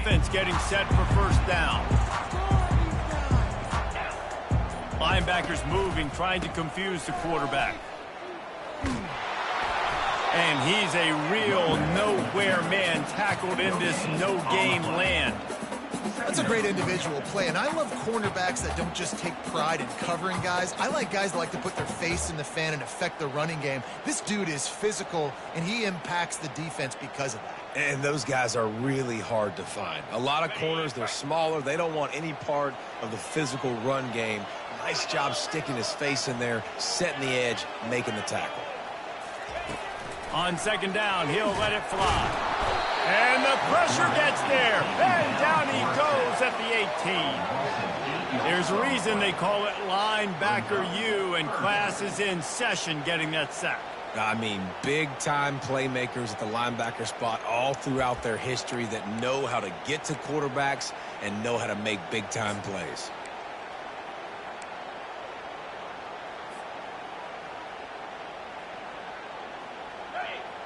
offense getting set for first down. Linebackers moving, trying to confuse the quarterback. And he's a real nowhere man tackled in this no-gain land. That's a great individual play, and I love cornerbacks that don't just take pride in covering guys. I like guys that like to put their face in the fan and affect the running game. This dude is physical, and he impacts the defense because of that. And those guys are really hard to find. A lot of corners, they're smaller. They don't want any part of the physical run game. Nice job sticking his face in there, setting the edge, making the tackle. On second down, he'll let it fly. And the pressure gets there. And down he goes at the 18. There's a reason they call it linebacker U, and class is in session getting that sack. I mean, big-time playmakers at the linebacker spot all throughout their history that know how to get to quarterbacks and know how to make big-time plays.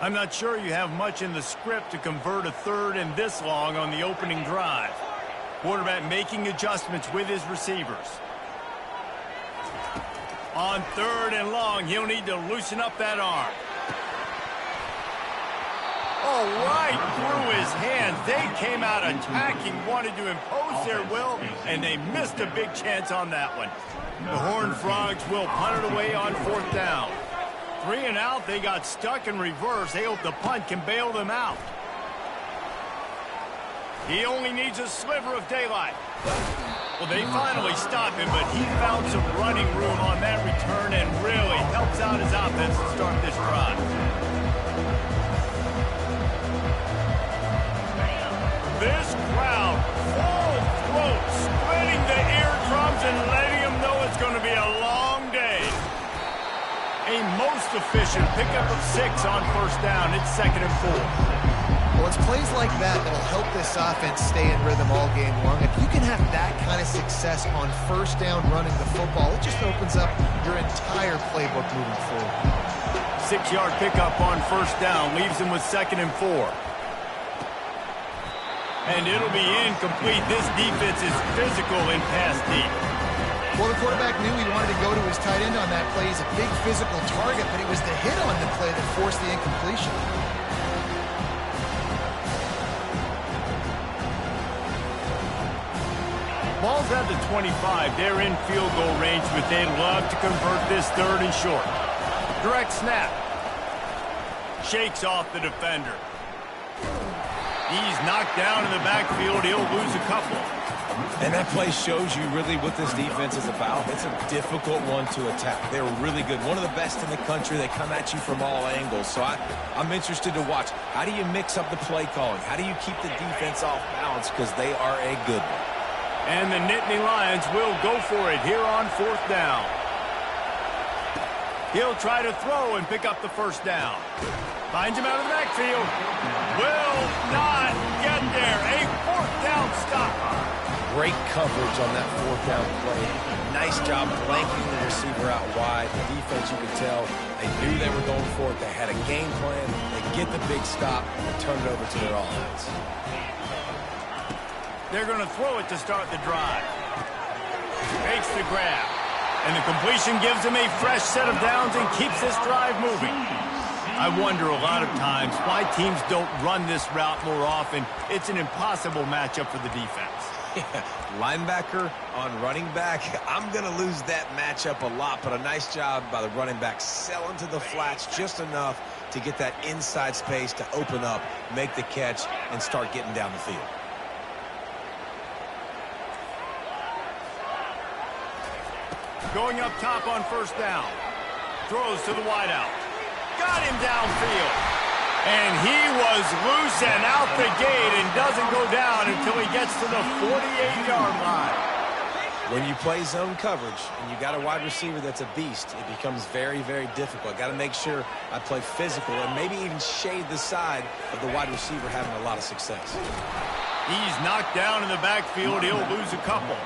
I'm not sure you have much in the script to convert a third and this long on the opening drive. Quarterback making adjustments with his receivers. On third and long, he'll need to loosen up that arm. Oh, right through his hands. They came out attacking, wanted to impose their will, and they missed a big chance on that one. The Horned Frogs will punt it away on fourth down. 3 and out, they got stuck in reverse. They hope the punt can bail them out. He only needs a sliver of daylight. Well, they finally stop him, but he found some running room on that return and really helps out his offense to start this drive. This crowd, full throat, splitting the eardrums and letting them know it's going to be a long day. A most efficient pickup of 6 on first down. It's 2nd and 4. Well, it's plays like that that'll help this offense stay in rhythm all game long. If you can have that kind of success on first down running the football, it just opens up your entire playbook moving forward. 6-yard pickup on first down leaves him with 2nd and 4. And it'll be incomplete. This defense is physical in pass deep. Well, the quarterback knew he wanted to go to his tight end on that play. He's a big physical target, but it was the hit on the play that forced the incompletion. Ball's at the 25. They're in field goal range, but they'd love to convert this 3rd and short. Direct snap. Shakes off the defender. He's knocked down in the backfield. He'll lose a couple. And that play shows you really what this defense is about. It's a difficult one to attack. They're really good. One of the best in the country. They come at you from all angles. So I'm interested to watch. How do you mix up the play calling? How do you keep the defense off balance? Because they are a good one. And the Nittany Lions will go for it here on 4th down. He'll try to throw and pick up the first down. Finds him out of the backfield. Will not get there. A 4th down stop. Great coverage on that 4th down play. Nice job blanking the receiver out wide. The defense, you could tell, they knew they were going for it. They had a game plan. They get the big stop and turn it over to their offense. They're going to throw it to start the drive. Makes the grab. And the completion gives him a fresh set of downs and keeps this drive moving. I wonder a lot of times why teams don't run this route more often. It's an impossible matchup for the defense. Yeah, linebacker on running back. I'm going to lose that matchup a lot, but a nice job by the running back selling to the flats just enough to get that inside space to open up, make the catch, and start getting down the field. Going up top on first down. Throws to the wideout. Got him downfield. And he was loose and out the gate and doesn't go down until he gets to the 48-yard line. When you play zone coverage and you got a wide receiver that's a beast, it becomes very, very difficult. Got to make sure I play physical and maybe even shade the side of the wide receiver having a lot of success. He's knocked down in the backfield. He'll lose a couple.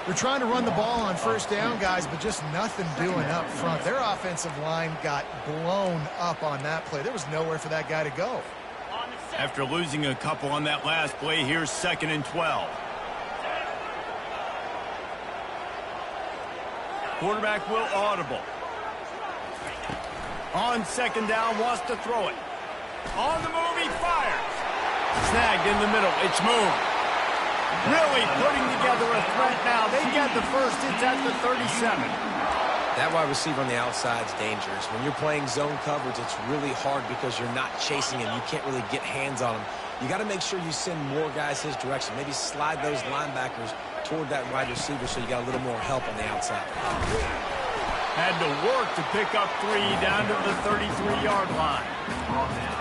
They're trying to run the ball on first down, guys, but just nothing doing up front. Their offensive line got blown up on that play. There was nowhere for that guy to go. After losing a couple on that last play, here's 2nd and 12. Quarterback will audible. On 2nd down, wants to throw it. On the move, he fires. Snagged in the middle. It's moved. Really putting together a threat now. They get the first. It's at the 37. That wide receiver on the outside is dangerous. When you're playing zone coverage, it's really hard because you're not chasing him. You can't really get hands on him. You got to make sure you send more guys his direction. Maybe slide those linebackers toward that wide receiver so you got a little more help on the outside. Had to work to pick up 3 down to the 33-yard line.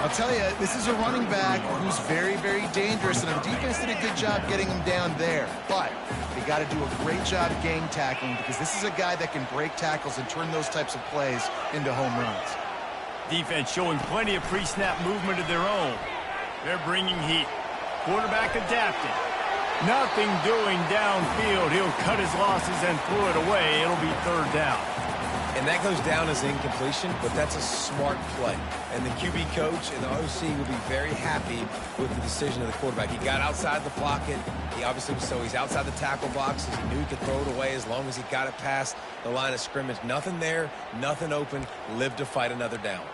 I'll tell you, this is a running back who's very, very dangerous, and the defense did a good job getting him down there. But they got to do a great job gang tackling because this is a guy that can break tackles and turn those types of plays into home runs. Defense showing plenty of pre-snap movement of their own. They're bringing heat. Quarterback adapting. Nothing doing downfield. He'll cut his losses and throw it away. It'll be 3rd down. And that goes down as incompletion, but that's a smart play. And the QB coach and the OC will be very happy with the decision of the quarterback. He got outside the pocket. He obviously was he's outside the tackle boxes. He knew he could throw it away as long as he got it past the line of scrimmage. Nothing there, nothing open. Live to fight another down.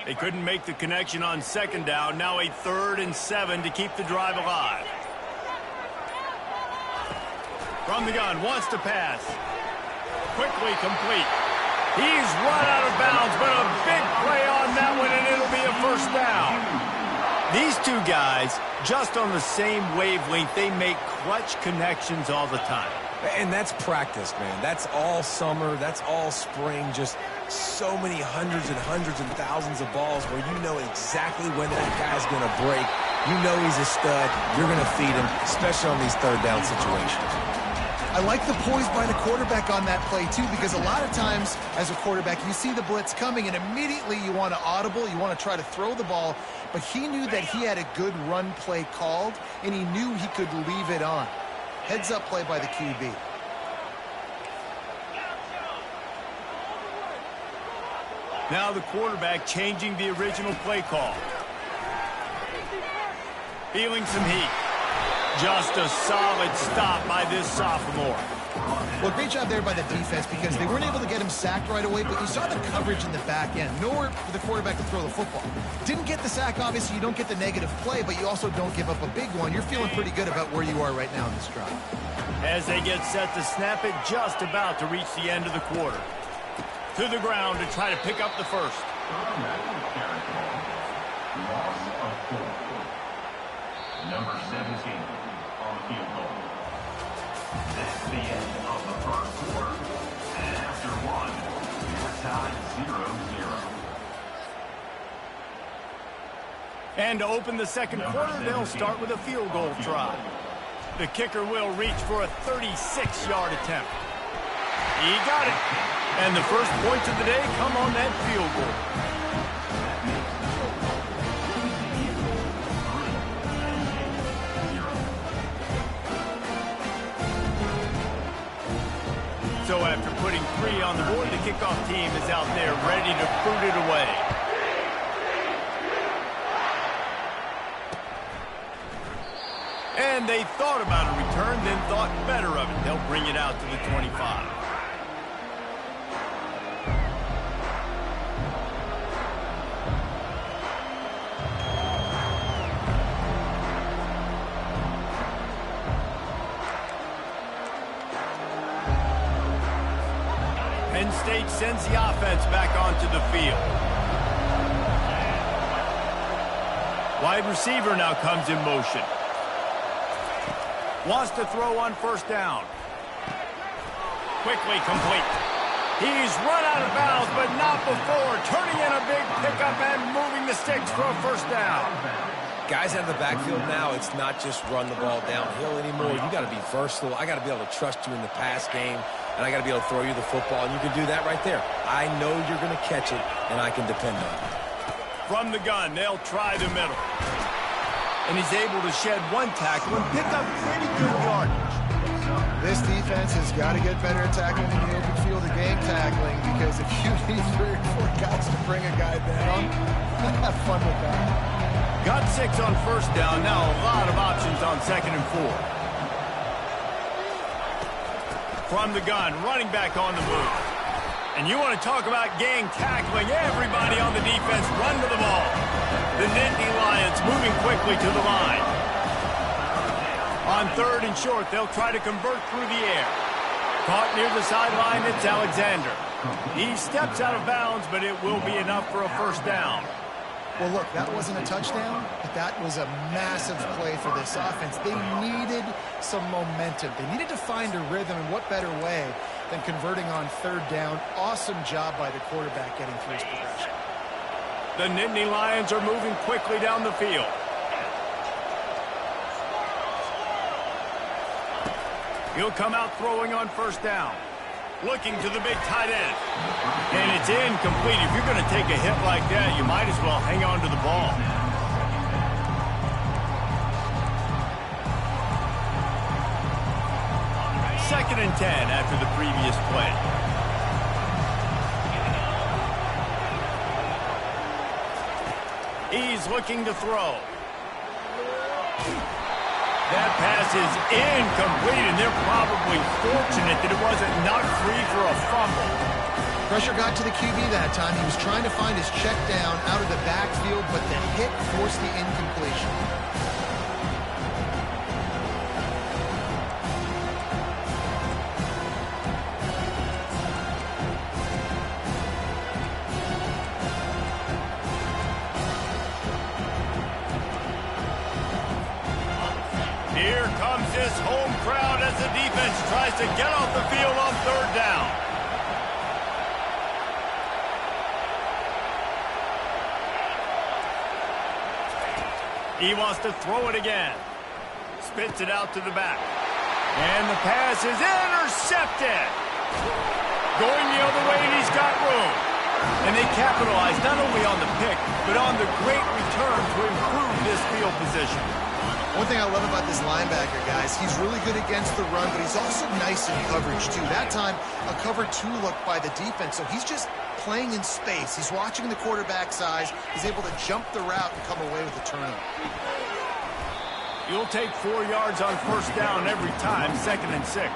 They couldn't make the connection on 2nd down. Now a 3rd and 7 to keep the drive alive. From the gun, wants to pass. Quickly complete. He's run out of bounds, but a big play on that one, and it'll be a 1st down. These two guys, just on the same wavelength, they make clutch connections all the time. And that's practice, man. That's all summer. That's all spring. Just so many hundreds and thousands of balls where you know exactly when that guy's going to break. You know he's a stud. You're going to feed him, especially on these 3rd down situations. I like the poise by the quarterback on that play, too, because a lot of times as a quarterback, you see the blitz coming, and immediately you want to audible, you want to try to throw the ball, but he knew that he had a good run play called, and he knew he could leave it on. Heads-up play by the QB. Now the quarterback changing the original play call. Feeling some heat. Just a solid stop by this sophomore. Well, great job there by the defense because they weren't able to get him sacked right away, but you saw the coverage in the back end. Nowhere for the quarterback to throw the football. Didn't get the sack, obviously. You don't get the negative play, but you also don't give up a big one. You're feeling pretty good about where you are right now in this drive. As they get set to snap it, just about to reach the end of the quarter. To the ground to try to pick up the 1st. Number 17 on the field goal. That's the end of the 1st quarter. And after 1, you're tied 0-0. And to open the 2nd quarter, they'll start with a field goal try. The kicker will reach for a 36-yard attempt. He got it. And the first points of the day come on that field goal. So after putting 3 on the board, the kickoff team is out there ready to boot it away. And they thought about a return, then thought better of it. They'll bring it out to the 25. Penn State sends the offense back onto the field. Wide receiver now comes in motion. Wants to throw on 1st down. Quickly complete. He's run out of bounds, but not before. Turning in a big pickup and moving the sticks for a 1st down. Guys out of the backfield now, it's not just run the ball downhill anymore. You got to be versatile. I got to be able to trust you in the pass game, and I got to be able to throw you the football, and you can do that right there. I know you're going to catch it, and I can depend on it. From the gun, they'll try the middle. And he's able to shed 1 tackle and pick up pretty good yardage. This defense has got to get better at tackling in the open field or game tackling, because if you need 3 or 4 guys to bring a guy down, have fun with that. Got 6 on first down. Now a lot of options on 2nd and 4. From the gun, running back on the move. And you want to talk about gang tackling. Everybody on the defense run to the ball. The Nittany Lions moving quickly to the line. On 3rd and short, they'll try to convert through the air. Caught near the sideline, it's Alexander. He steps out of bounds, but it will be enough for a first down. Well, look, that wasn't a touchdown, but that was a massive play for this offense. They needed some momentum. They needed to find a rhythm, and what better way than converting on 3rd down. Awesome job by the quarterback getting through his progression. The Nittany Lions are moving quickly down the field. He'll come out throwing on first down. Looking to the big tight end. And it's incomplete. If you're going to take a hit like that, you might as well hang on to the ball. Second and 10 after the previous play. He's looking to throw. That pass is incomplete, and they're probably fortunate that it wasn't knocked free for a fumble. Pressure got to the QB that time. He was trying to find his check down out of the backfield, but the hit forced the incompletion. Here comes this home crowd as the defense tries to get off the field on 3rd down. He wants to throw it again. Spits it out to the back. And the pass is intercepted. Going the other way, and he's got room. And they capitalize not only on the pick, but on the great return to improve this field position. One thing I love about this linebacker, guys, he's really good against the run, but he's also nice in coverage, too. That time, a cover 2 look by the defense, so he's just playing in space. He's watching the quarterback's eyes. He's able to jump the route and come away with a turnover. You'll take 4 yards on first down every time, 2nd and 6.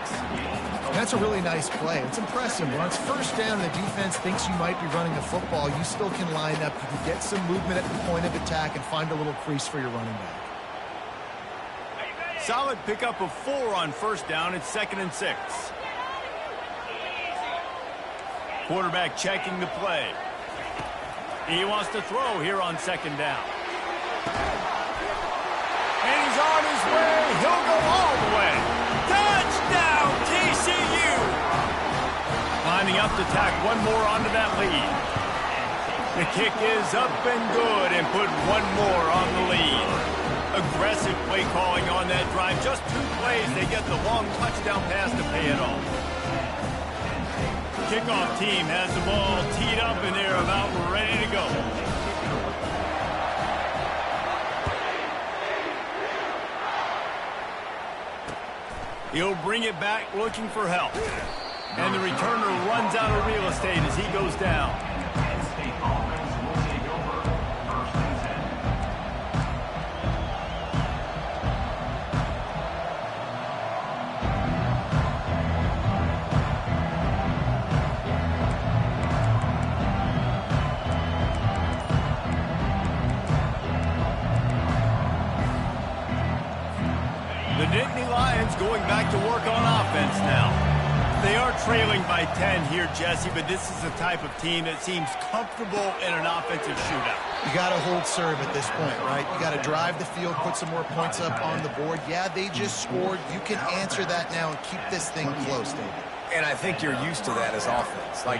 That's a really nice play. It's impressive. When it's first down and the defense thinks you might be running the football, you still can line up. You can get some movement at the point of attack and find a little crease for your running back. Solid pickup of 4 on first down. It's 2nd and 6. Quarterback checking the play. He wants to throw here on 2nd down. And he's on his way. He'll go all the way. Touchdown, TCU! Lining up to tack one more onto that lead. The kick is up and good and put one more on the lead. Aggressive play calling on that drive. Just 2 plays, they get the long touchdown pass to pay it off. Kickoff team has the ball teed up and they're about ready to go. He'll bring it back looking for help. And the returner runs out of real estate as he goes down. The Nittany Lions going back to work on offense now. They are trailing by 10 here, Jesse, but this is the type of team that seems comfortable in an offensive shootout. You got to hold serve at this point, right? You got to drive the field, put some more points up on the board. Yeah, they just scored. You can answer that now and keep this thing close, David. And I think you're used to that as offense. Like,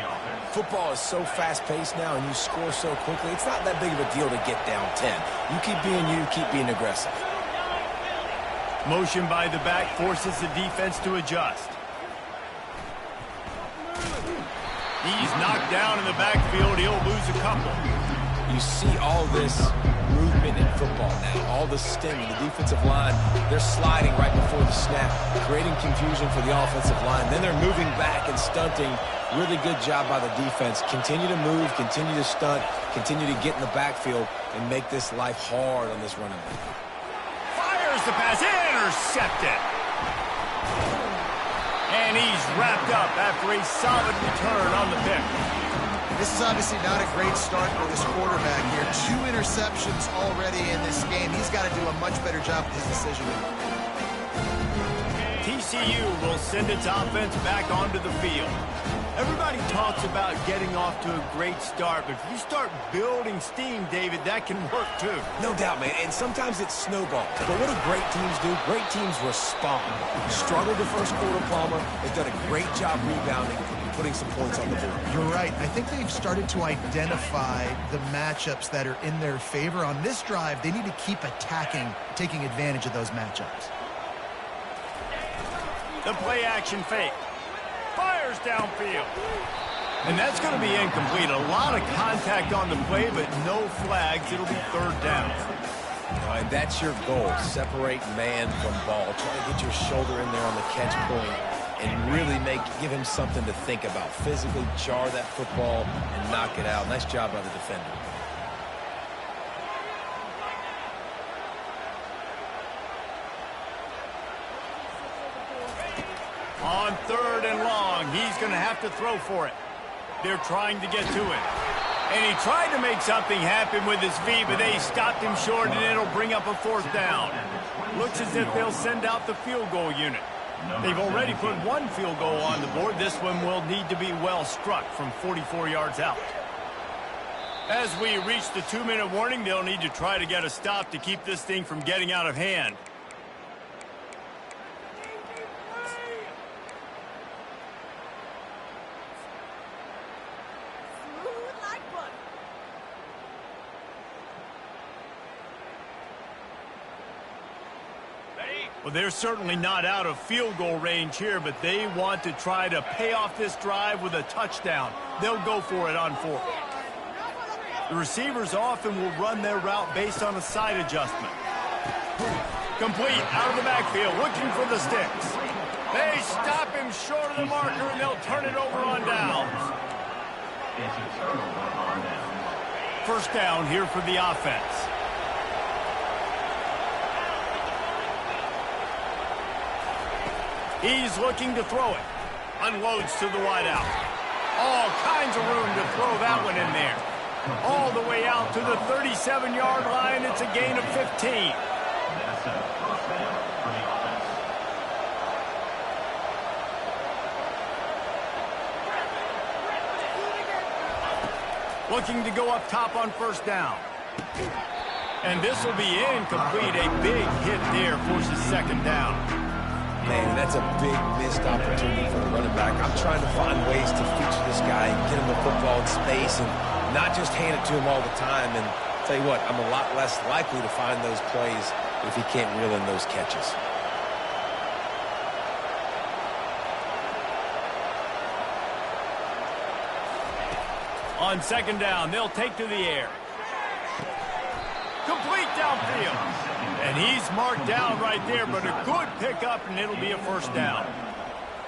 football is so fast-paced now and you score so quickly, it's not that big of a deal to get down 10. You keep being you, keep being aggressive. Motion by the back forces the defense to adjust. He's knocked down in the backfield. He'll lose a couple. You see all this movement in football now, all the stinging. The defensive line, they're sliding right before the snap. snap, creating confusion for the offensive line. Then they're moving back and stunting. Really good job by the defense. Continue to move, continue to stunt, continue to get in the backfield and make this life hard on this running back. Fires the pass, intercepted. And he's wrapped up after a solid return on the pick. This is obviously not a great start for this quarterback here. 2 interceptions already in this game. He's got to do a much better job with his decision-making. TCU will send its offense back onto the field. Everybody talks about getting off to a great start, but if you start building steam, David, that can work too. No doubt, man, and sometimes it's snowballs. But what do great teams do? Great teams respond. Struggled the first quarter, Palmer. They've done a great job rebounding and putting some points on the board. You're right. I think they've started to identify the matchups that are in their favor. On this drive, they need to keep attacking, taking advantage of those matchups. The play action fake. Fires downfield. And that's going to be incomplete. A lot of contact on the play, but no flags. It'll be 3rd down. And that's your goal. Separate man from ball. Try to get your shoulder in there on the catch point and really give him something to think about. Physically jar that football and knock it out. Nice job by the defender. On 3rd and long, he's going to have to throw for it. They're trying to get to it. And he tried to make something happen with his feet, but they stopped him short, and it'll bring up a 4th down. Looks as if they'll send out the field goal unit. They've already put 1 field goal on the board. This one will need to be well struck from 44 yards out. As we reach the 2-minute warning, they'll need to try to get a stop to keep this thing from getting out of hand. Well, they're certainly not out of field goal range here, but they want to try to pay off this drive with a touchdown. They'll go for it on 4th. The receivers often will run their route based on a side adjustment. Complete out of the backfield, looking for the sticks. They stop him short of the marker, and they'll turn it over on downs. 1st down here for the offense. He's looking to throw it. Unloads to the wideout. All kinds of room to throw that one in there. All the way out to the 37-yard line. It's a gain of 15. Looking to go up top on 1st down. And this will be incomplete. A big hit there forces 2nd down. Man, that's a big missed opportunity for the running back. I'm trying to find ways to feature this guy and get him the football in space and not just hand it to him all the time. And I'll tell you what, I'm a lot less likely to find those plays if he can't reel in those catches. On 2nd down, they'll take to the air. Complete downfield. And he's marked down right there, but a good pickup, and it'll be a 1st down.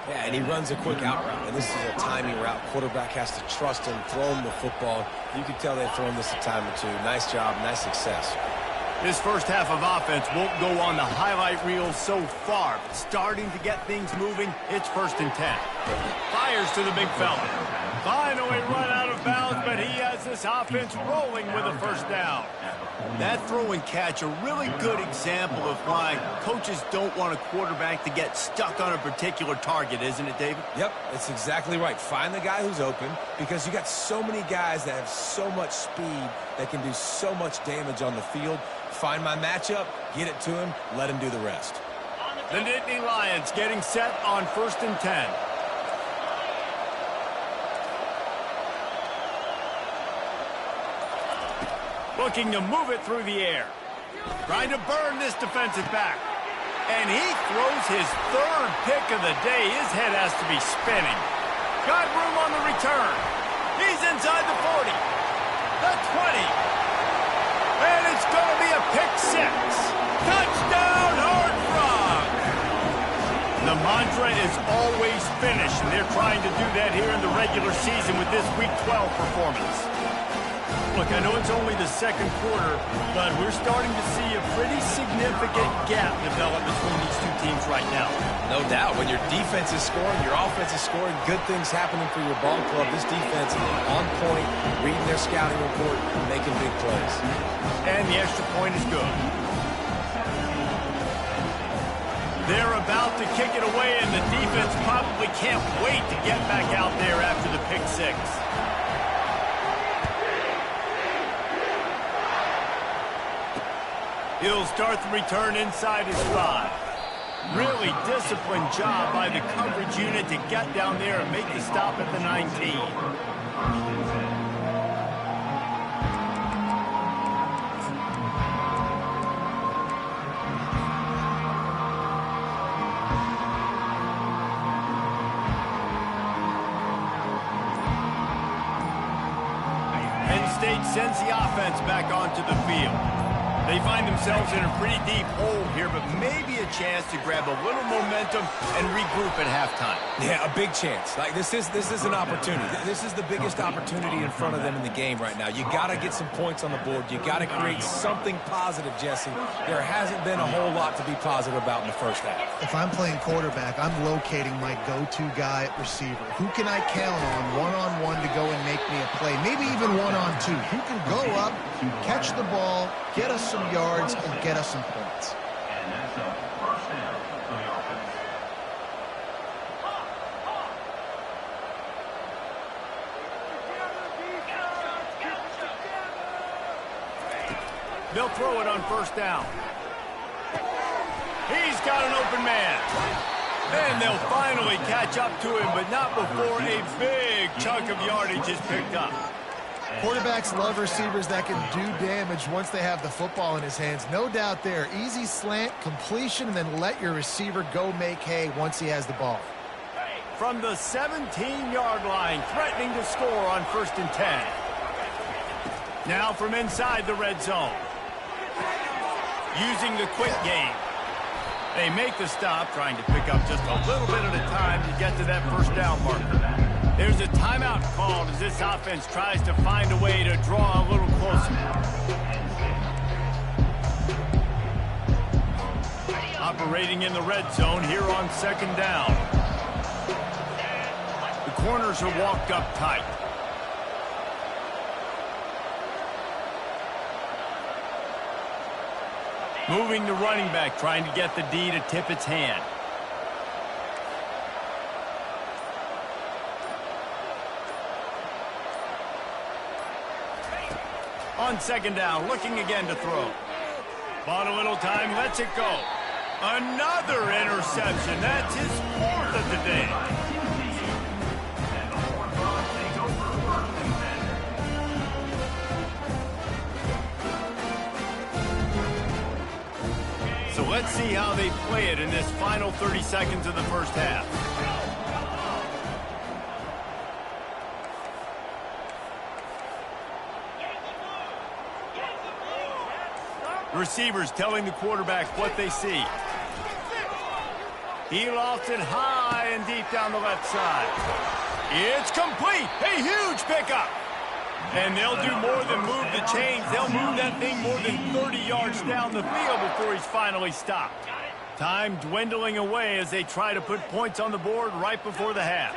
Yeah, and he runs a quick out route, and this is a timing route. Quarterback has to trust him, throw him the football. You can tell they've thrown this a time or 2. Nice job, nice success. This first half of offense won't go on the highlight reel so far, but starting to get things moving, it's 1st and 10. Fires to the big fella. Finally run out of bounds, but he has this offense rolling with a 1st down. That throw and catch, a really good example of why coaches don't want a quarterback to get stuck on a particular target, isn't it, David? Yep, that's exactly right. Find the guy who's open because you got so many guys that have so much speed that can do so much damage on the field. Find my matchup, get it to him, let him do the rest. The Nittany Lions getting set on 1st and 10. Looking to move it through the air. Trying to burn this defensive back. And he throws his 3rd pick of the day. His head has to be spinning. Got room on the return. He's inside the 40. The 20. And it's going to be a pick 6. Touchdown, Horned Frog. The mantra is always finish, and they're trying to do that here in the regular season with this Week 12 performance. Look, I know it's only the second quarter, but we're starting to see a pretty significant gap develop between these two teams right now. No doubt. When your defense is scoring, your offense is scoring, good things happening for your ball club. This defense on point, reading their scouting report, making big plays. And the extra point is good. They're about to kick it away, and the defense probably can't wait to get back out there after the pick six. He'll start the return inside his 5. Really disciplined job by the coverage unit to get down there and make the stop at the 19. Penn State sends the offense back onto the field. They find themselves in a pretty deep hole here, but maybe a chance to grab a little momentum and regroup at halftime. Yeah, a big chance. Like this is an opportunity. This is the biggest opportunity in front of them in the game right now. You got to get some points on the board. You got to create something positive, Jesse. There hasn't been a whole lot to be positive about in the first half. If I'm playing quarterback, I'm locating my go-to guy at receiver. Who can I count on one-on-one to go and make me a play? Maybe even one-on-two. Who can go up, catch the ball, get us some yards, and get us some points. And that's a first down for the offense. They'll throw it on first down. He's got an open man. And they'll finally catch up to him, but not before a big chunk of yardage is picked up. Quarterbacks love receivers that can do damage once they have the football in his hands. No doubt there. Easy slant, completion, and then let your receiver go make hay once he has the ball. From the 17-yard line, threatening to score on 1st and 10. Now from inside the red zone. Using the quick game. They make the stop, trying to pick up just a little bit at a time to get to that first down marker. There's a timeout called as this offense tries to find a way to draw a little closer. Operating in the red zone here on 2nd down. The corners are walked up tight. Moving the running back, trying to get the D to tip its hand. On 2nd down, looking again to throw. Bought a little time, lets it go. Another interception. That's his 4th of the day. So let's see how they play it in this final 30 seconds of the first half. Receivers telling the quarterback what they see. He lofts it high and deep down the left side. It's complete. A huge pickup. And they'll do more than move the chains. They'll move that thing more than 30 yards down the field before he's finally stopped. Time dwindling away as they try to put points on the board right before the half.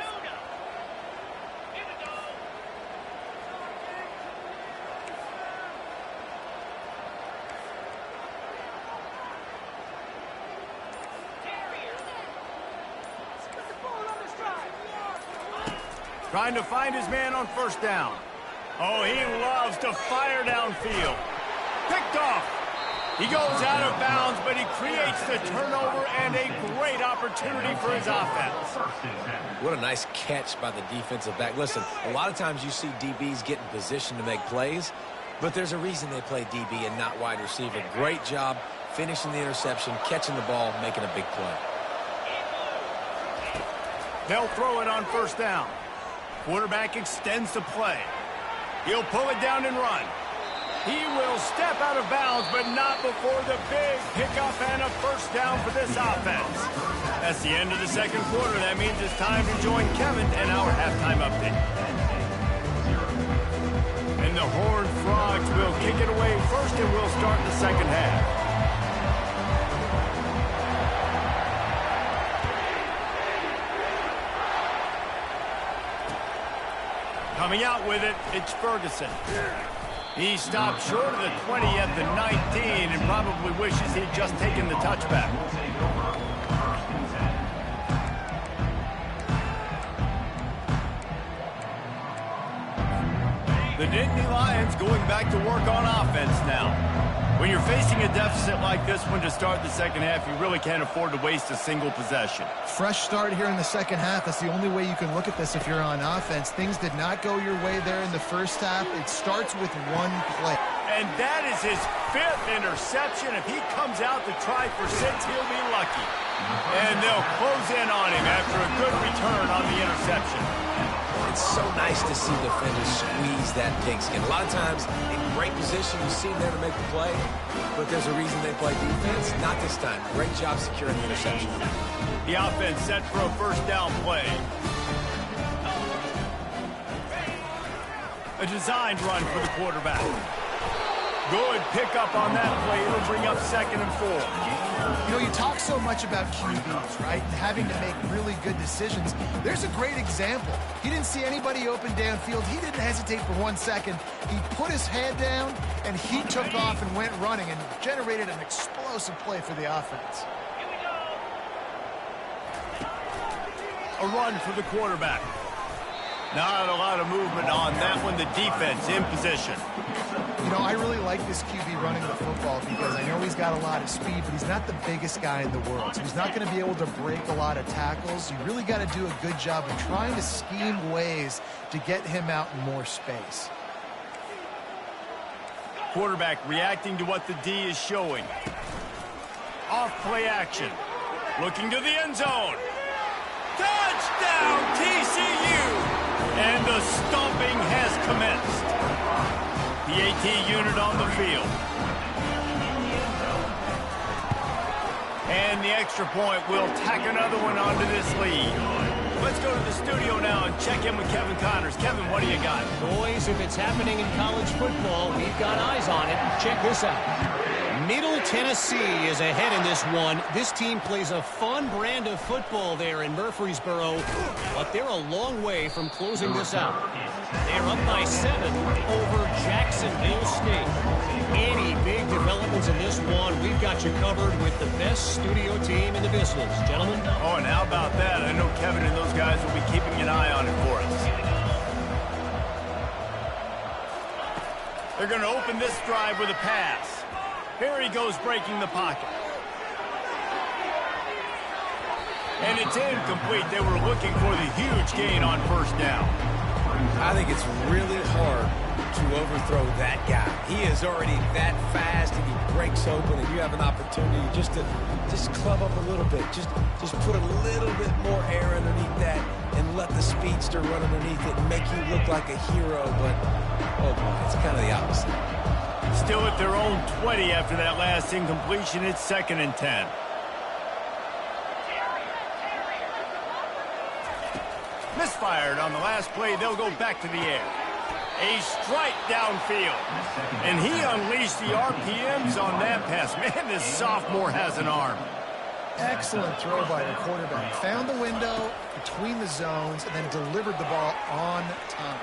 Trying to find his man on 1st down. Oh, he loves to fire downfield. Picked off. He goes out of bounds, but he creates the turnover and a great opportunity for his offense. What a nice catch by the defensive back. Listen, a lot of times you see DBs get in position to make plays, but there's a reason they play DB and not wide receiver. Great job finishing the interception, catching the ball, making a big play. They'll throw it on 1st down. Quarterback extends the play. He'll pull it down and run. He will step out of bounds, but not before the big pickup and a 1st down for this offense. That's the end of the second quarter. That means it's time to join Kevin and our halftime update. And the Horned Frogs will kick it away first, and we'll start the second half. Coming out with it, it's Ferguson. He stopped short of the 20 at the 19 and probably wishes he'd just taken the touchback. The Nittany Lions going back to work on offense now. When you're facing a deficit like this one to start the second half, you really can't afford to waste a single possession. Fresh start here in the second half. That's the only way you can look at this if you're on offense. Things did not go your way there in the first half. It starts with one play. And that is his 5th interception. If he comes out to try for 6, he'll be lucky. And they'll close in on him after a good return on the interception. It's so nice to see defenders squeeze that pigskin. A lot of times, in great position, you see them there to make the play, but there's a reason they play defense. Not this time. Great job securing the interception. The offense set for a first down play. A designed run for the quarterback. Good pickup on that play. It'll bring up 2nd and 4. You know, you talk so much about QBs, right, and having to make really good decisions. There's a great example. He didn't see anybody open downfield. He didn't hesitate for 1 second. He put his head down, and he took off and went running and generated an explosive play for the offense. A run for the quarterback. Not a lot of movement on that one. The defense in position. You know, I really like this QB running the football because I know he's got a lot of speed, but he's not the biggest guy in the world. So he's not going to be able to break a lot of tackles. You really got to do a good job of trying to scheme ways to get him out in more space. Quarterback reacting to what the D is showing. Off play action. Looking to the end zone. Touchdown, TCU! And the stomping has commenced. The AT unit on the field. And the extra point will tack another one onto this lead. Let's go to the studio now and check in with Kevin Connors. Kevin, what do you got? Boys, if it's happening in college football, we've got eyes on it. Check this out. Middle Tennessee is ahead in this one. This team plays a fun brand of football there in Murfreesboro, but they're a long way from closing this out. They're up by 7 over Jacksonville State. Any big developments in this one, we've got you covered with the best studio team in the business. Gentlemen? Oh, and how about that? I know Kevin and those guys will be keeping an eye on it for us. They're going to open this drive with a pass. Here he goes breaking the pocket. And it's incomplete. They were looking for the huge gain on first down. I think it's really hard to overthrow that guy. He is already that fast, and he breaks open, and you have an opportunity just to club up a little bit. Just put a little bit more air underneath that and let the speedster run underneath it and make you look like a hero. But, oh, boy, it's kind of the opposite. Still at their own 20 after that last incompletion. It's 2nd and 10. Misfired on the last play. They'll go back to the air. A strike downfield. And he unleashed the RPMs on that pass. Man, this sophomore has an arm. Excellent throw by the quarterback. Found the window between the zones and then delivered the ball on time.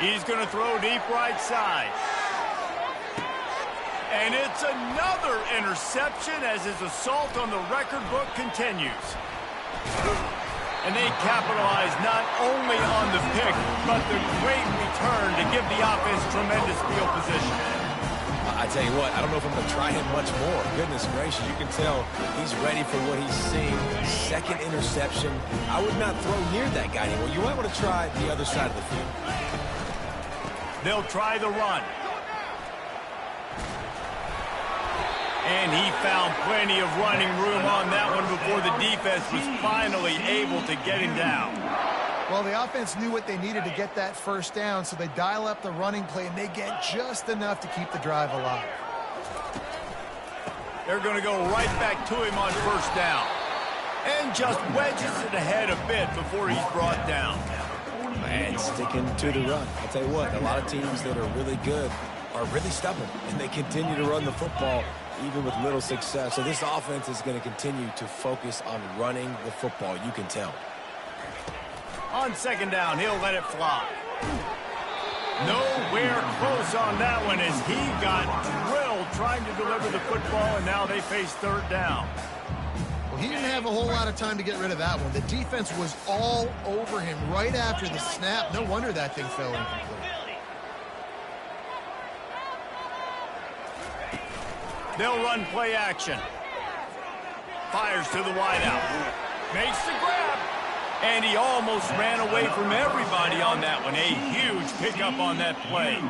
He's going to throw deep right side. And it's another interception as his assault on the record book continues. And they capitalize not only on the pick, but the great return to give the offense tremendous field position. I tell you what, I don't know if I'm going to try him much more. Goodness gracious, you can tell he's ready for what he's seeing. 2nd interception. I would not throw near that guy anymore. You might want to try the other side of the field. They'll try the run. And he found plenty of running room on that one before the defense was finally able to get him down. Well, the offense knew what they needed to get that first down, so they dial up the running play, and they get just enough to keep the drive alive. They're going to go right back to him on first down. and just wedges it ahead a bit before he's brought down. And sticking to the run. I'll tell you what, a lot of teams that are really good are really stubborn, and they continue to run the football even with little success. So this offense is going to continue to focus on running the football. You can tell. On second down, he'll let it fly. Nowhere close on that one as he got drilled trying to deliver the football, and now they face third down. Well, he didn't have a whole lot of time to get rid of that one. The defense was all over him right after the snap. No wonder that thing fell incomplete. They'll run play action. Fires to the wideout. Makes the grab. And he almost ran away from everybody on that one. A huge pickup on that play.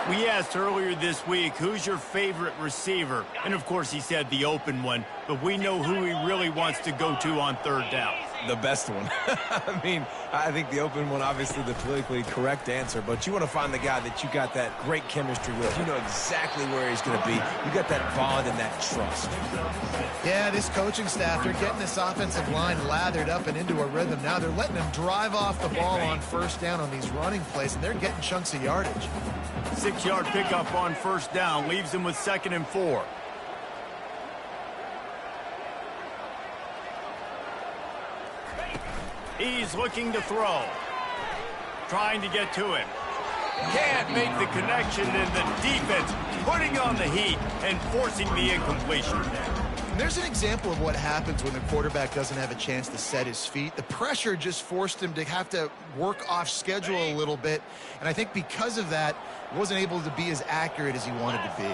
We asked earlier this week, who's your favorite receiver? And, of course, he said the open one. But we know who he really wants to go to on third down. The best one. I mean, I think the open one, obviously the politically correct answer, but you want to find the guy that you got that great chemistry with. You know exactly where he's going to be. You got that bond and that trust. Yeah, this coaching staff, they're getting this offensive line lathered up and into a rhythm. Now they're letting them drive off the ball on first down on these running plays, and they're getting chunks of yardage. 6-yard pickup on first down leaves him with 2nd and 4. He's looking to throw. Trying to get to it. Can't make the connection, and the defense putting on the heat and forcing the incompletion. And there's an example of what happens when the quarterback doesn't have a chance to set his feet. The pressure just forced him to have to work off schedule a little bit. And I think because of that, he wasn't able to be as accurate as he wanted to be.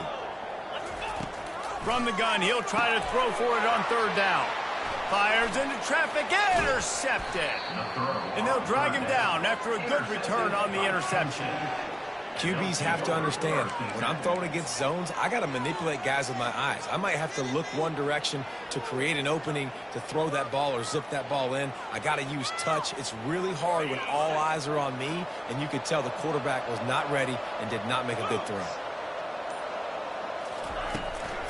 From the gun, he'll try to throw for it on third down. Fires into traffic, intercepted. And they'll drag him down after a good return on the interception. QBs have to understand, when I'm throwing against zones, I got to manipulate guys with my eyes. I might have to look one direction to create an opening to throw that ball or zip that ball in. I got to use touch. It's really hard when all eyes are on me, and you could tell the quarterback was not ready and did not make a good throw.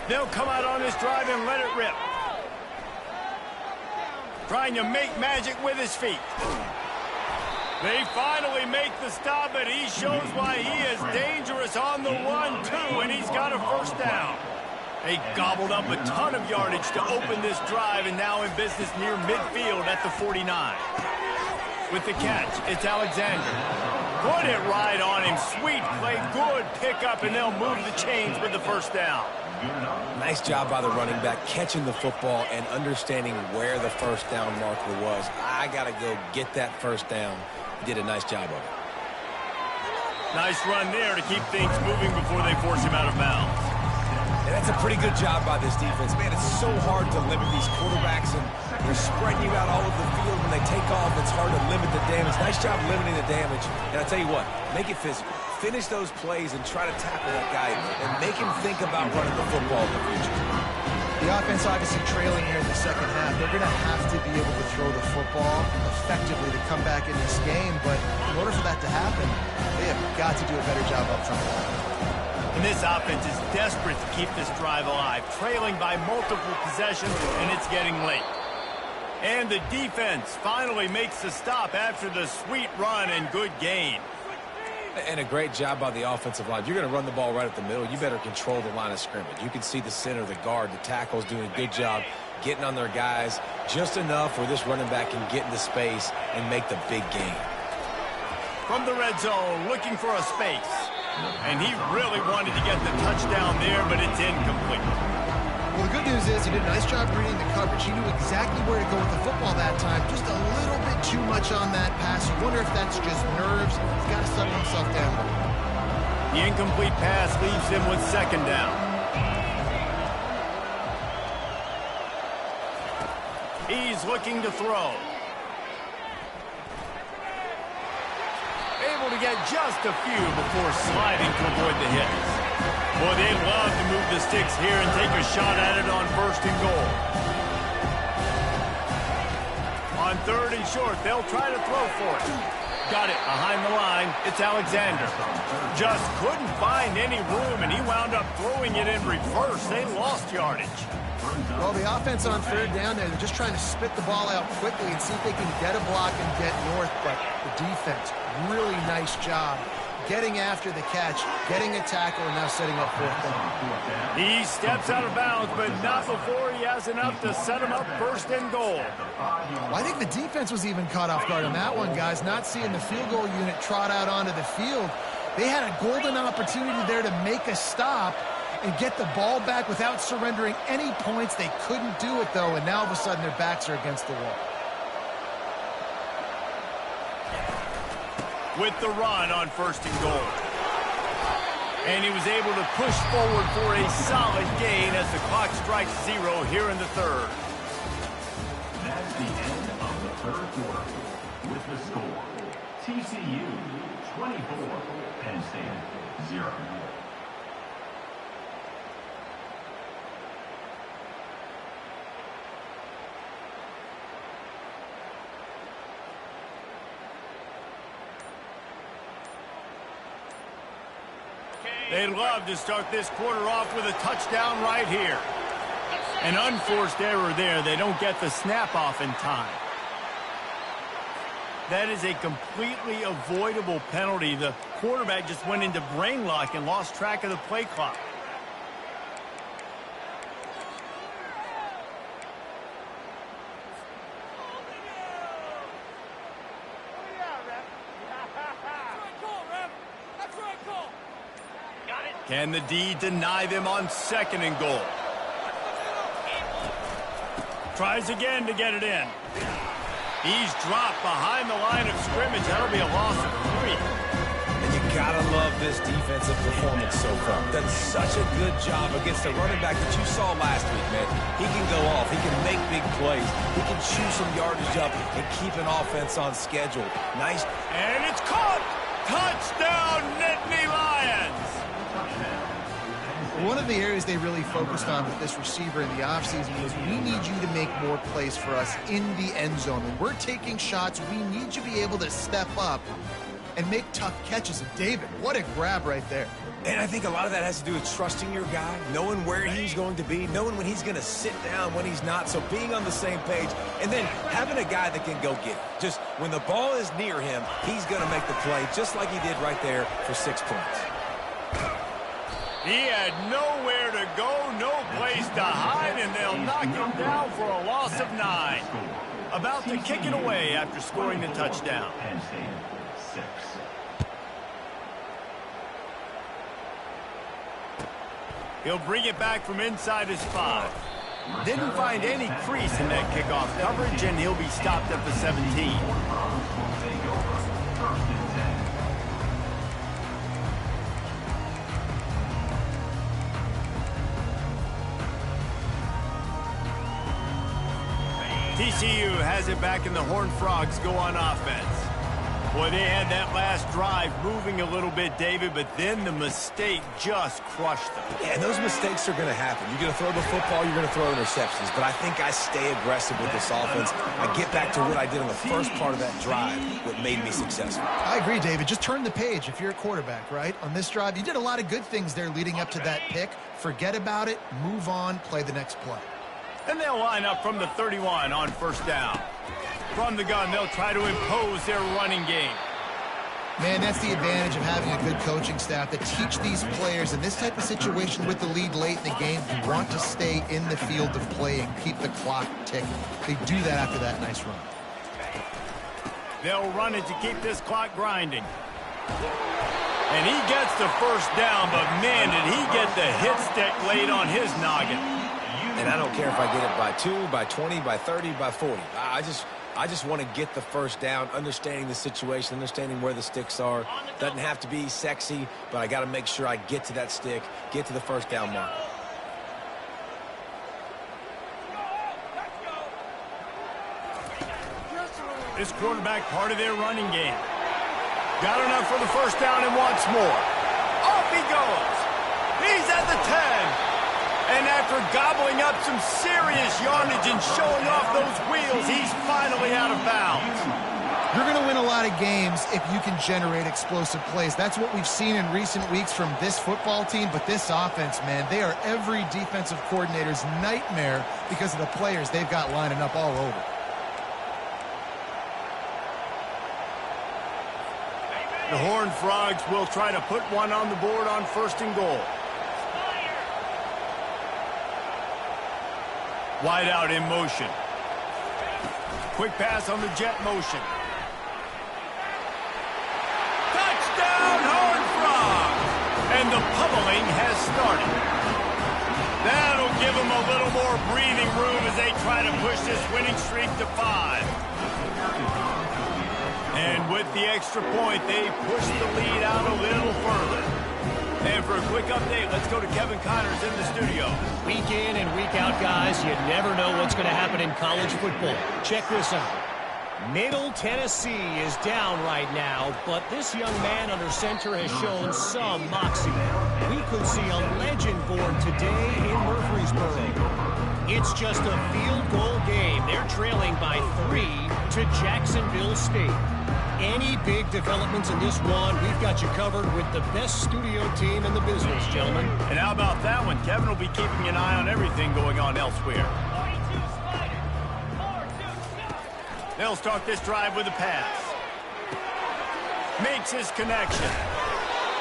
They'll come out on this drive and let it rip. Trying to make magic with his feet. They finally make the stop, but he shows why he is dangerous on the run, too, and he's got a first down. They gobbled up a ton of yardage to open this drive, and now in business near midfield at the 49. With the catch, it's Alexander. Put it right on him. Sweet play, good pickup, and they'll move the chains with the first down. Nice job by the running back, catching the football and understanding where the first down marker was. I got to go get that first down. He did a nice job of it. Nice run there to keep things moving before they force him out of bounds. And that's a pretty good job by this defense. Man, it's so hard to limit these quarterbacks, and they're spreading you out all over the field. When they take off, it's hard to limit the damage. Nice job limiting the damage. And I'll tell you what, make it physical. Finish those plays and try to tackle that guy and make him think about running the football in the future. The offense obviously trailing here in the second half. They're going to have to be able to throw the football effectively to come back in this game. But in order for that to happen, they have got to do a better job up front. And this offense is desperate to keep this drive alive, trailing by multiple possessions, and it's getting late. And the defense finally makes the stop after the sweet run and good gain. And a great job by the offensive line. You're going to run the ball right at the middle. You better control the line of scrimmage. You can see the center, the guard, the tackle's doing a good job getting on their guys just enough where this running back can get into space and make the big gain. From the red zone, looking for a space. And he really wanted to get the touchdown there, but it's incomplete. Well, the good news is he did a nice job reading the coverage. He knew exactly where to go with the football that time. Just a little bit too much on that pass. You wonder if that's just nerves. He's got to settle himself down. The incomplete pass leaves him with second down. He's looking to throw. Able to get just a few before sliding to avoid the hits. Boy, they love to move the sticks here and take a shot at it on first and goal. On third and short, they'll try to throw for it. Got it behind the line. It's Alexander. Just couldn't find any room, and he wound up throwing it in reverse. They lost yardage. Well, the offense on third down there, they're just trying to spit the ball out quickly and see if they can get a block and get north. But the defense, really nice job getting after the catch, getting a tackle, and now setting up fourth down. He steps out of bounds, but not before he has enough to set him up first and goal. Well, I think the defense was even caught off guard on that one, guys, not seeing the field goal unit trot out onto the field. They had a golden opportunity there to make a stop and get the ball back without surrendering any points. They couldn't do it, though, and now all of a sudden their backs are against the wall. With the run on first and goal. And he was able to push forward for a solid gain as the clock strikes 0 here in the third. That's the end of the third quarter. With the score, TCU 24, Penn State 0. They'd love to start this quarter off with a touchdown right here. An unforced error there. They don't get the snap off in time. That is a completely avoidable penalty. The quarterback just went into brain lock and lost track of the play clock. Can the D deny them on second and goal? Tries again to get it in. He's dropped behind the line of scrimmage. That'll be a loss of 3. And you gotta love this defensive performance so far. Done such a good job against the running back that you saw last week, man. He can go off. He can make big plays. He can chew some yardage up and keep an offense on schedule. Nice. And it's caught. Touchdown, Nittany Lions. One of the areas they really focused on with this receiver in the offseason was we need you to make more plays for us in the end zone. When we're taking shots, we need you to be able to step up and make tough catches. And David, what a grab right there. And I think a lot of that has to do with trusting your guy, knowing where he's going to be, knowing when he's going to sit down, when he's not. So being on the same page, and then having a guy that can go get it. Just when the ball is near him, he's going to make the play just like he did right there for 6 points. He had nowhere to go, no place to hide, and they'll knock him down for a loss of 9. About to kick it away after scoring the touchdown. Penn State 6. He'll bring it back from inside his 5. Didn't find any crease in that kickoff coverage, and he'll be stopped at the 17. TCU has it back, and the Horned Frogs go on offense. Boy, they had that last drive moving a little bit, David, but then the mistake just crushed them. Yeah, and those mistakes are going to happen. You're going to throw the football, you're going to throw interceptions. But I think I stay aggressive with this offense. I get back to what I did on the first part of that drive, what made me successful. I agree, David. Just turn the page if you're a quarterback, right? On this drive, you did a lot of good things there leading up to that pick. Forget about it, move on, play the next play. And they'll line up from the 31 on first down. From the gun, they'll try to impose their running game. Man, that's the advantage of having a good coaching staff that teach these players in this type of situation with the lead late in the game. You want to stay in the field of play and keep the clock ticking. They do that after that nice run. They'll run it to keep this clock grinding. And he gets the first down, but man, did he get the hit stick laid on his noggin. And I don't care if I get it by 2, by 20, by 30, by 40. I just want to get the first down, understanding the situation, understanding where the sticks are. Doesn't have to be sexy, but I got to make sure I get to that stick, get to the first down mark. This quarterback part of their running game. Got enough for the first down and wants more. Off he goes. He's at the 10. And after gobbling up some serious yardage and showing off those wheels, he's finally out of bounds. You're going to win a lot of games if you can generate explosive plays. That's what we've seen in recent weeks from this football team, but this offense, man, they are every defensive coordinator's nightmare because of the players they've got lining up all over. The Horned Frogs will try to put one on the board on 1st and goal. Wide out in motion. Quick pass on the jet motion. Touchdown, Horned Frogs! And the pummeling has started. That'll give them a little more breathing room as they try to push this winning streak to 5. And with the extra point, they push the lead out a little further. And for a quick update, let's go to Kevin Connors in the studio. Week in and week out, guys, you never know what's going to happen in college football. Check this out. Middle Tennessee is down right now, but this young man under center has shown some moxie. We could see a legend born today in Murfreesboro. It's just a field goal game. They're trailing by 3 to Jacksonville State. Any big developments in this one, we've got you covered with the best studio team in the business, gentlemen. And how about that one? Kevin will be keeping an eye on everything going on elsewhere. They'll start this drive with a pass. Makes his connection.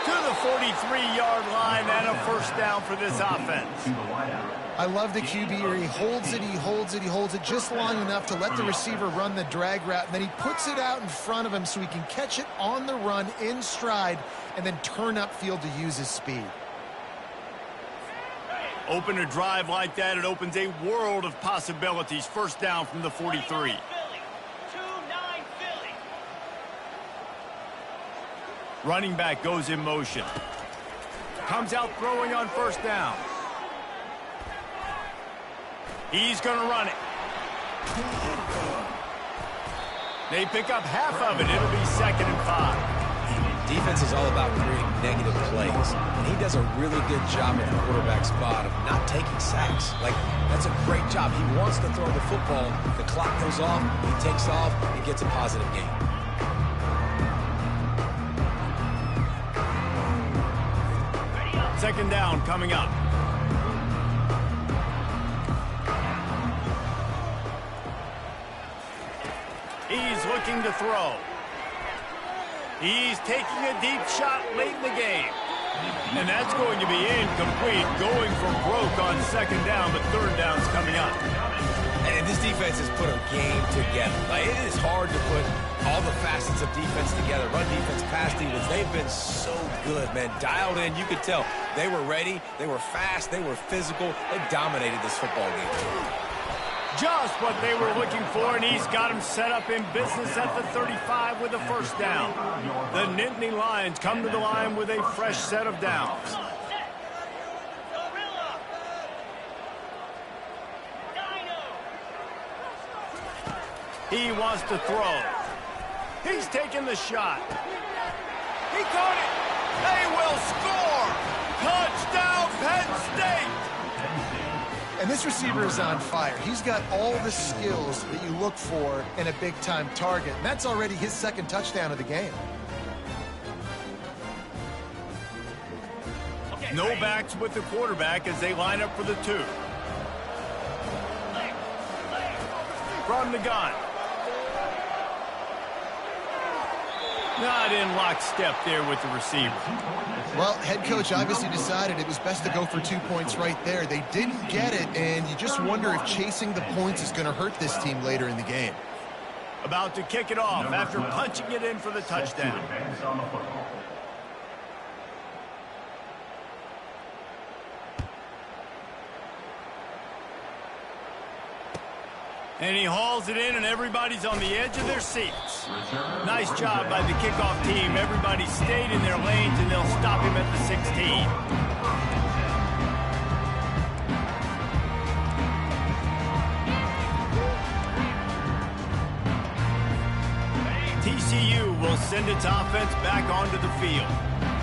To the 43-yard line and a 1st down for this offense. I love the QB here. He holds it, he holds it, he holds it just long enough to let the receiver run the drag route, and then he puts it out in front of him so he can catch it on the run in stride and then turn upfield to use his speed. Open a drive like that, it opens a world of possibilities. 1st down from the 43. Running back goes in motion. Comes out throwing on 1st down. He's going to run it. They pick up half of it. It'll be 2nd and 5. Defense is all about creating negative plays. And he does a really good job at the quarterback spot of not taking sacks. Like, that's a great job. He wants to throw the football. The clock goes off. He takes off. He gets a positive gain. Second down coming up. He's looking to throw. He's taking a deep shot late in the game. And that's going to be incomplete, going for broke on 2nd down, but 3rd down's coming up. And this defense has put a game together. Like, it is hard to put all the facets of defense together. Run defense, pass defense. They've been so good, man. Dialed in. You could tell they were ready. They were fast. They were physical. They dominated this football game. Just what they were looking for, and he's got him set up in business at the 35 with a 1st down. The Nittany Lions come to the line with a fresh set of downs. He wants to throw. He's taking the shot. He caught it. They will score. Touchdown, Penn State. And this receiver is on fire. He's got all the skills that you look for in a big-time target. And that's already his 2nd touchdown of the game. No backs with the quarterback as they line up for the 2. From the gun. Not in lockstep there with the receiver. Well, head coach obviously decided it was best to go for 2 points right there. They didn't get it, and you just wonder if chasing the points is going to hurt this team later in the game. About to kick it off after punching it in for the touchdown. And he hauls it in, and everybody's on the edge of their seats. Nice job by the kickoff team. Everybody stayed in their lanes, and they'll stop him at the 16. TCU will send its offense back onto the field.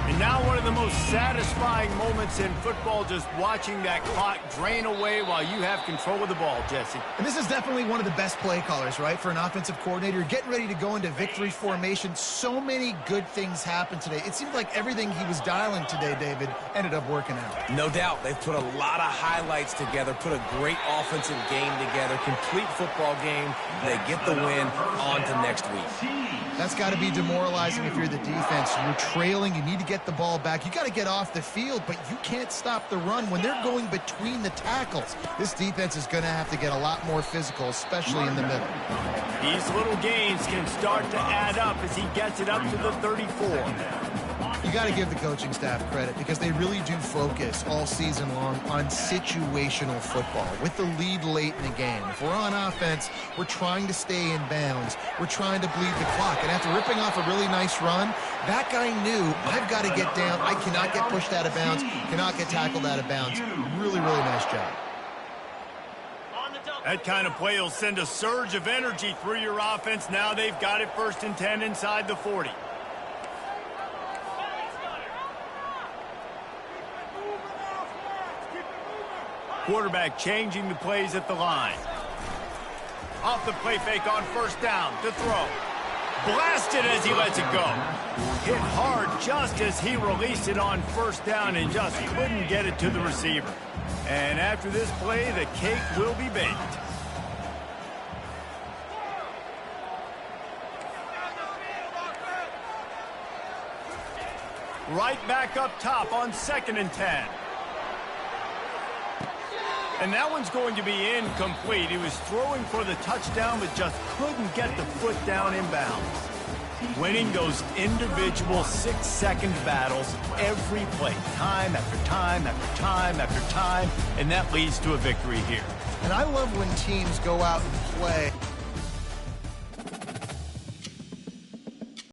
And now one of the most satisfying moments in football, just watching that clock drain away while you have control of the ball, Jesse. And this is definitely one of the best play callers, right, for an offensive coordinator. You're getting ready to go into victory formation. So many good things happened today. It seemed like everything he was dialing today, David, ended up working out. No doubt. They've put a lot of highlights together, put a great offensive game together, complete football game. They get the win on to next week. That's got to be demoralizing if you're the defense. You're trailing. You need to get the ball back. You got to get off the field, but you can't stop the run when they're going between the tackles. This defense is going to have to get a lot more physical, especially in the middle. These little gains can start to add up as he gets it up to the 34. You got to give the coaching staff credit because they really do focus all season long on situational football with the lead late in the game. If we're on offense, we're trying to stay in bounds. We're trying to bleed the clock. And after ripping off a really nice run, that guy knew, I've got to get down. I cannot get pushed out of bounds, cannot get tackled out of bounds. Really, really nice job. That kind of play will send a surge of energy through your offense. Now they've got it 1st and 10 inside the 40. Quarterback changing the plays at the line. Off the play fake on 1st down to throw. Blasted as he lets it go. Hit hard just as he released it on 1st down and just couldn't get it to the receiver. And after this play, the cake will be baked. Right back up top on 2nd and 10. And that one's going to be incomplete. He was throwing for the touchdown, but just couldn't get the foot down in bounds. Winning those individual 6-second battles every play, time after time after time after time, and that leads to a victory here. And I love when teams go out and play